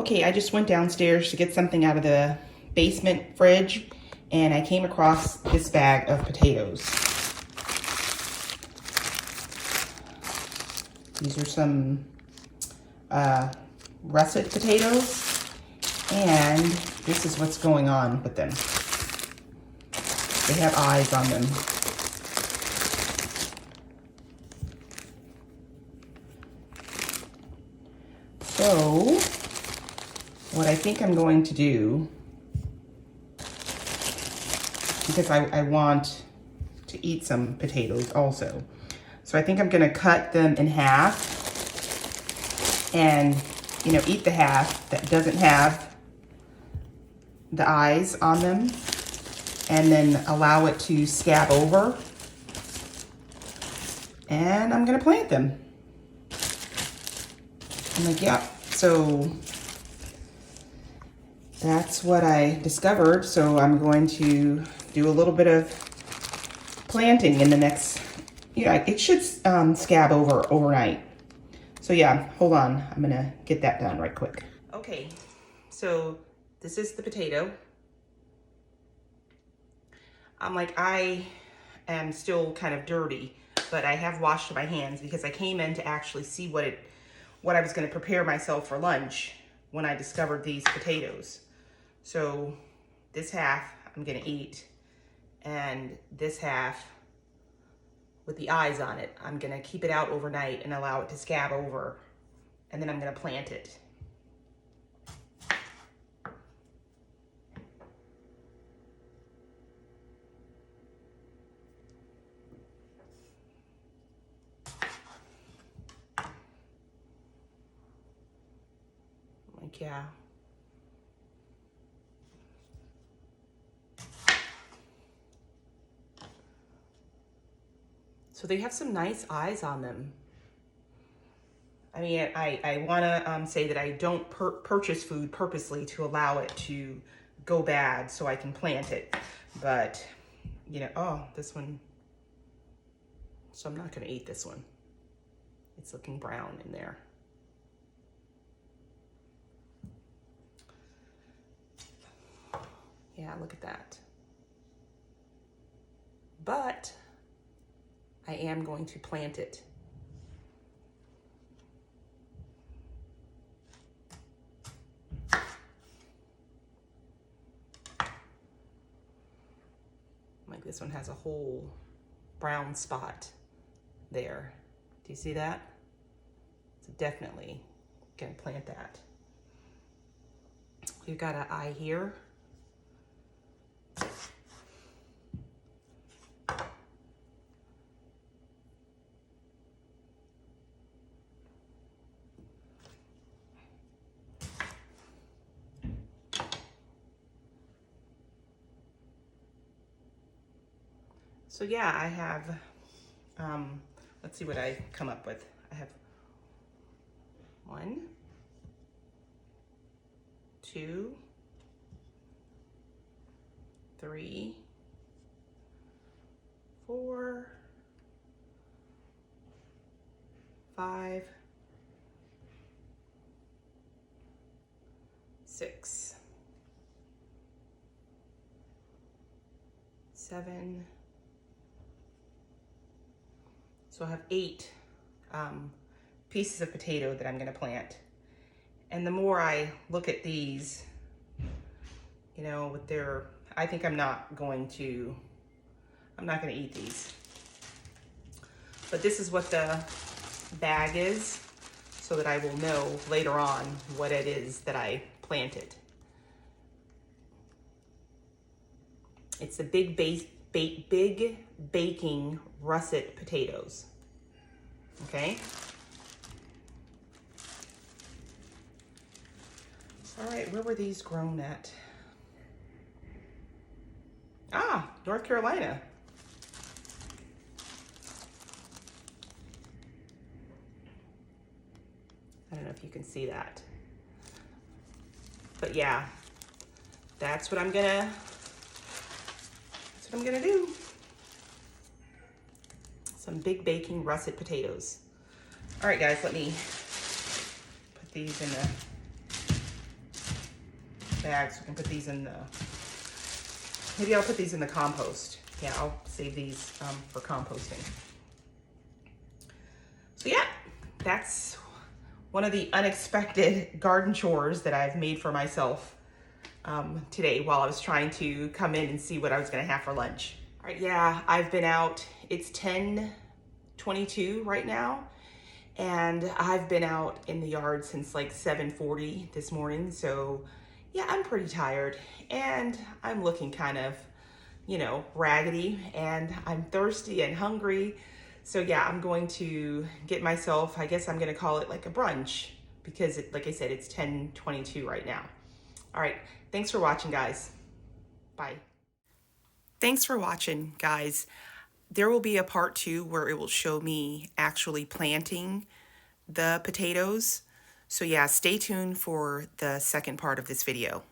Okay, I just went downstairs to get something out of the basement fridge, and I came across this bag of potatoes. These are some russet potatoes, and this is what's going on with them. They have eyes on them. So, what I think I'm going to do, because I want to eat some potatoes also. So I think I'm gonna cut them in half and, you know, eat the half that doesn't have the eyes on them, and then allow it to scab over. And I'm gonna plant them. I'm like, yeah, so that's what I discovered. So I'm going to do a little bit of planting in the next, it should scab over overnight. So yeah, hold on. I'm gonna get that done right quick. Okay, so this is the potato. I am still kind of dirty, but I have washed my hands because I came in to actually see what I was gonna prepare myself for lunch when I discovered these potatoes. So this half I'm gonna eat, and this half with the eyes on it, I'm gonna keep it out overnight and allow it to scab over, and then I'm gonna plant it. Yeah. So they have some nice eyes on them. I mean, I want to say that I don't purchase food purposely to allow it to go bad so I can plant it. But, oh, this one. So I'm not going to eat this one. It's looking brown in there. Yeah, look at that. But I am going to plant it. Like this one has a whole brown spot there. Do you see that? So definitely gonna plant that. We've got an eye here. So yeah, I have, let's see what I come up with. I have 1, 2, 3, 4, 5, 6, 7. So I have 8 pieces of potato that I'm gonna plant. And the more I look at these, I think I'm not gonna eat these. But this is what the bag is, so that I will know later on what it is that I planted. It's the big baking russet potatoes. Okay. All right, where were these grown at? Ah, North Carolina. I don't know if you can see that. But yeah, that's what I'm gonna do. Some big baking russet potatoes. All right, guys, let me put these in the bag so we can put these in the, maybe I'll put these in the compost. Yeah, I'll save these for composting. So yeah, that's one of the unexpected garden chores that I've made for myself today while I was trying to come in and see what I was gonna have for lunch. All right, yeah, I've been out. It's 10:22 right now, and I've been out in the yard since like 7:40 this morning. So yeah, I'm pretty tired, and I'm looking kind of, you know, raggedy, and I'm thirsty and hungry. So yeah, I'm going to get myself, I guess I'm gonna call it like a brunch, because like I said, it's 10:22 right now. All right, thanks for watching, guys. Bye. Thanks for watching, guys. There will be a part 2 where it will show me actually planting the potatoes. So yeah, stay tuned for the second part of this video.